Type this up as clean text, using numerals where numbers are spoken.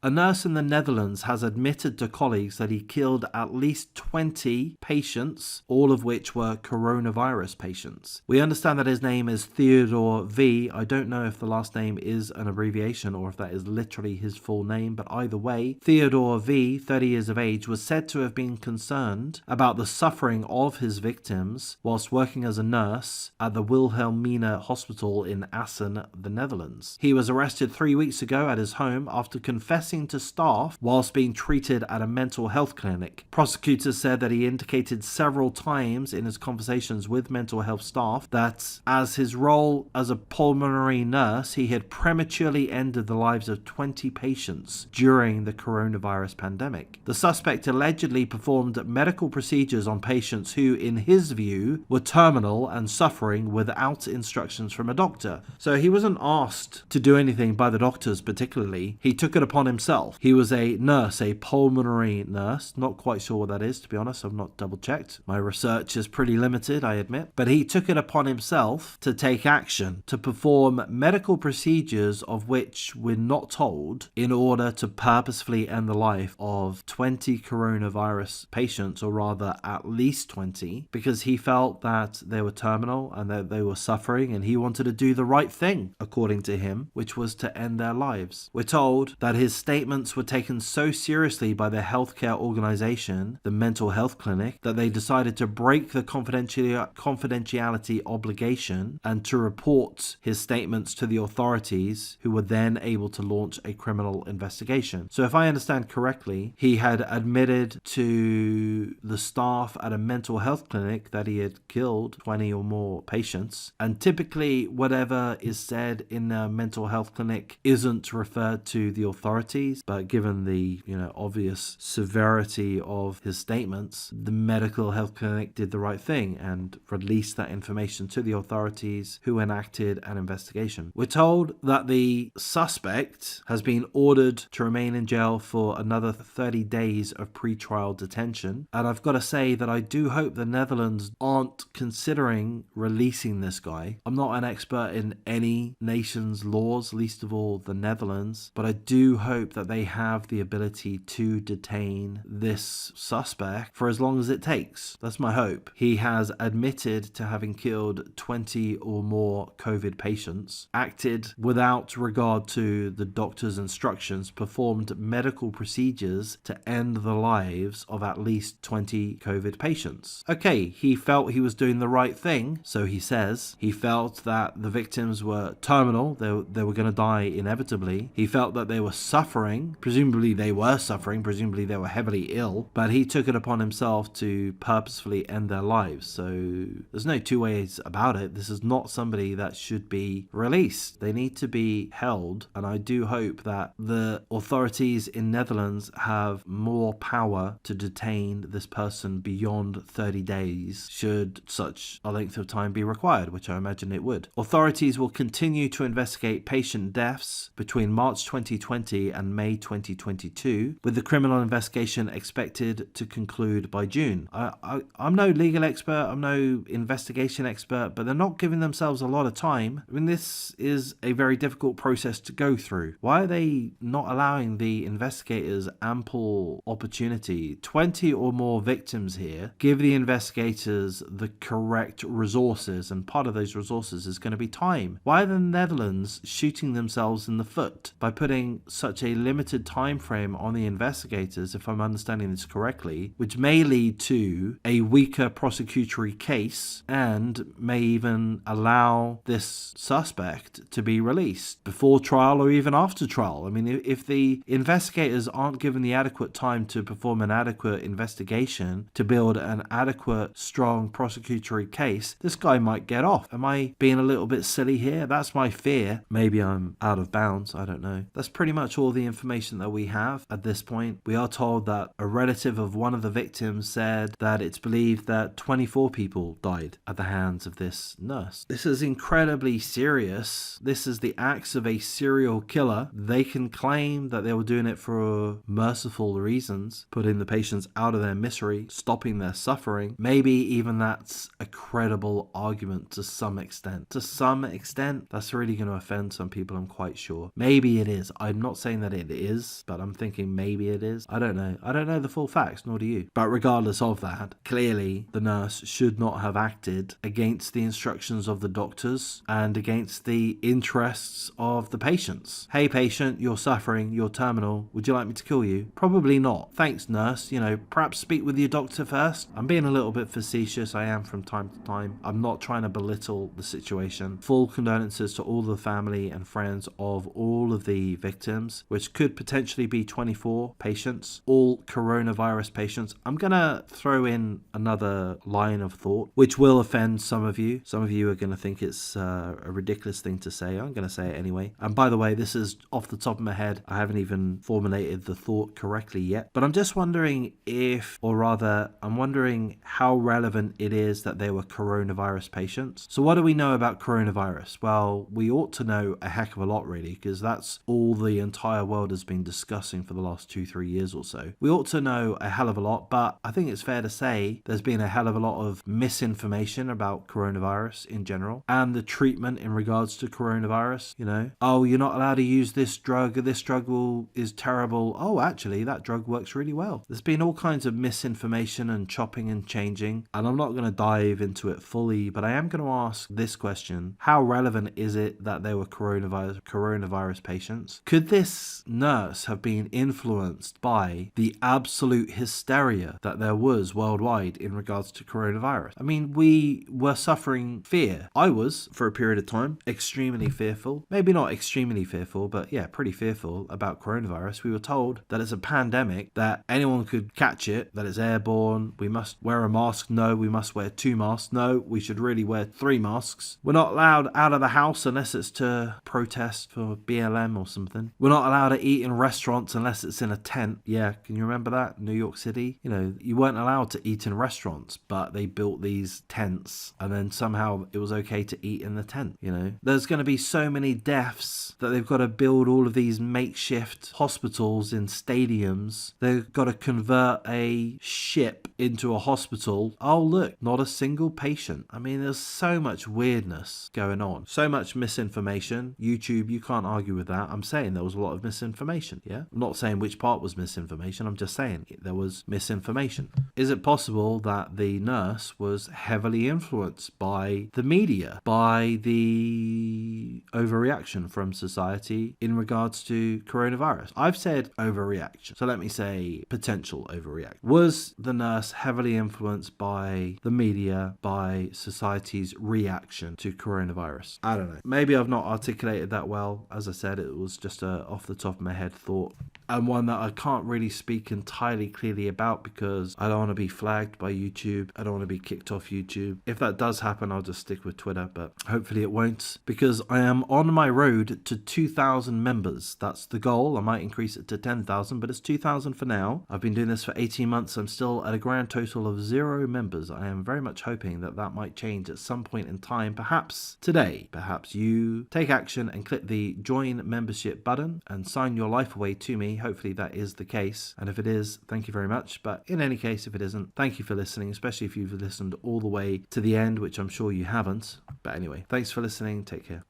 A nurse in the Netherlands has admitted to colleagues that he killed at least 20 patients, all of which were coronavirus patients. We understand that his name is Theodore V. I don't know if the last name is an abbreviation or if that is literally his full name, but either way, Theodore V, 30 years of age, was said to have been concerned about the suffering of his victims whilst working as a nurse at the Wilhelmina Hospital in Assen, the Netherlands. He was arrested 3 weeks ago at his home after confessing to staff whilst being treated at a mental health clinic. Prosecutors said that he indicated several times in his conversations with mental health staff that as his role as a pulmonary nurse, he had prematurely ended the lives of 20 patients during the coronavirus pandemic. The suspect allegedly performed medical procedures on patients who, in his view, were terminal and suffering without instructions from a doctor. So he wasn't asked to do anything by the doctors particularly. He took it upon himself. He was a nurse, a pulmonary nurse. Not quite sure what that is, to be honest. I've not double checked. My research is pretty limited, I admit. But he took it upon himself to take action, to perform medical procedures of which we're not told, in order to purposefully end the life of 20 coronavirus patients, or rather at least 20, because he felt that they were terminal and that they were suffering, and he wanted to do the right thing, according to him, which was to end their lives. We're told that his statements were taken so seriously by the healthcare organization, the mental health clinic, that they decided to break the confidentiality obligation and to report his statements to the authorities, who were then able to launch a criminal investigation. So if I understand correctly, he had admitted to the staff at a mental health clinic that he had killed 20 or more patients, and typically whatever is said in a mental health clinic isn't referred to the authorities, but given the obvious severity of his statements, the medical health clinic did the right thing and released that information to the authorities, who enacted an investigation. We're told that the suspect has been ordered to remain in jail for another 30 days of pre-trial detention, and I've got to say that I do hope the Netherlands aren't considering releasing this guy. I'm not an expert in any nation's laws, least of all the Netherlands, but I do hope that they have the ability to detain this suspect for as long as it takes. That's my hope. He has admitted to having killed 20 or more COVID patients, acted without regard to the doctor's instructions, performed medical procedures to end the lives of at least 20 COVID patients. Okay, he felt he was doing the right thing, so he says. He felt that the victims were terminal, they were going to die inevitably. He felt that they were suffering. Presumably they were suffering, presumably they were heavily ill, but he took it upon himself to purposefully end their lives. So there's no two ways about it. This is not somebody that should be released. They need to be held, and I do hope that the authorities in Netherlands have more power to detain this person beyond 30 days, should such a length of time be required, which I imagine it would. Authorities will continue to investigate patient deaths between March 2020 and May 2022, with the criminal investigation expected to conclude by June. I'm no legal expert, I'm no investigation expert, but they're not giving themselves a lot of time. I mean, this is a very difficult process to go through. Why are they not allowing the investigators ample opportunity? 20 or more victims here. Give the investigators the correct resources, and part of those resources is going to be time. Why are the Netherlands shooting themselves in the foot by putting such a limited time frame on the investigators, if I'm understanding this correctly, which may lead to a weaker prosecutory case and may even allow this suspect to be released before trial or even after trial? I mean, if the investigators aren't given the adequate time to perform an adequate investigation, to build an adequate, strong prosecutory case, this guy might get off. Am I being a little bit silly here? That's my fear. Maybe I'm out of bounds. I don't know. That's pretty much all the information that we have at this point. We are told that a relative of one of the victims said that it's believed that 24 people died at the hands of this nurse. This is incredibly serious. This is the acts of a serial killer. They can claim that they were doing it for merciful reasons, putting the patients out of their misery, stopping their suffering. Maybe even that's a credible argument to some extent. To some extent, that's really going to offend some people, I'm quite sure. Maybe it is. I'm not saying that that it is, but I'm thinking maybe it is. I don't know. I don't know the full facts, nor do you. But regardless of that, clearly the nurse should not have acted against the instructions of the doctors and against the interests of the patients. Hey patient, you're suffering, you're terminal, would you like me to kill you? Probably not. Thanks nurse, perhaps speak with your doctor first. I'm being a little bit facetious, I am from time to time. I'm not trying to belittle the situation. Full condolences to all the family and friends of all of the victims, which could potentially be 24 patients, all coronavirus patients. I'm gonna throw in another line of thought, which will offend some of you. Some of you are gonna think it's a ridiculous thing to say. I'm gonna say it anyway. And by the way, this is off the top of my head. I haven't even formulated the thought correctly yet, but I'm just wondering I'm wondering how relevant it is that they were coronavirus patients. So what do we know about coronavirus? Well, we ought to know a heck of a lot, really, because that's all the entire world has been discussing for the last 2-3 years or so. We ought to know a hell of a lot, but I think it's fair to say there's been a hell of a lot of misinformation about coronavirus in general and the treatment in regards to coronavirus. Oh, you're not allowed to use this drug is terrible. Oh, actually that drug works really well. There's been all kinds of misinformation and chopping and changing, and I'm not going to dive into it fully, but I am going to ask this question: how relevant is it that they were coronavirus patients? Could this nurse have been influenced by the absolute hysteria that there was worldwide in regards to coronavirus? I mean, we were suffering fear. I was, for a period of time, extremely fearful. Maybe not extremely fearful, but yeah, pretty fearful about coronavirus. We were told that it's a pandemic, that anyone could catch it, that it's airborne. We must wear a mask. No, we must wear 2 masks. No, we should really wear 3 masks. We're not allowed out of the house unless it's to protest for BLM or something. We're not allowed to eat in restaurants unless it's in a tent. Yeah, can you remember that? New York City? You weren't allowed to eat in restaurants, but they built these tents and then somehow it was okay to eat in the tent. There's going to be so many deaths that they've got to build all of these makeshift hospitals in stadiums. They've got to convert a ship into a hospital. Oh, look, not a single patient. I mean, there's so much weirdness going on. So much misinformation. YouTube, you can't argue with that. I'm saying there was a lot of misinformation, yeah? I'm not saying which part was misinformation. I'm just saying there was misinformation. Is it possible that the nurse was heavily influenced by the media, by the overreaction from society in regards to coronavirus? I've said overreaction, so let me say potential overreaction. Was the nurse heavily influenced by the media, by society's reaction to coronavirus? I don't know. Maybe I've not articulated that well. As I said, it was just a off the top of my head thought, and one that I can't really speak entirely clearly about because I don't want to be flagged by YouTube. I don't want to be kicked off YouTube. If that does happen, I'll just stick with Twitter, but hopefully it won't, because I am on my road to 2,000 members. That's the goal. I might increase it to 10,000, but it's 2,000 for now. I've been doing this for 18 months. I'm still at a grand total of 0 members. I am very much hoping that might change at some point in time, perhaps today. Perhaps you take action and click the join membership button and sign your life away to me. Hopefully that is the case, and if it is, thank you very much. But in any case, if it isn't, thank you for listening, especially if you've listened all the way to the end, which I'm sure you haven't. But anyway, thanks for listening. Take care.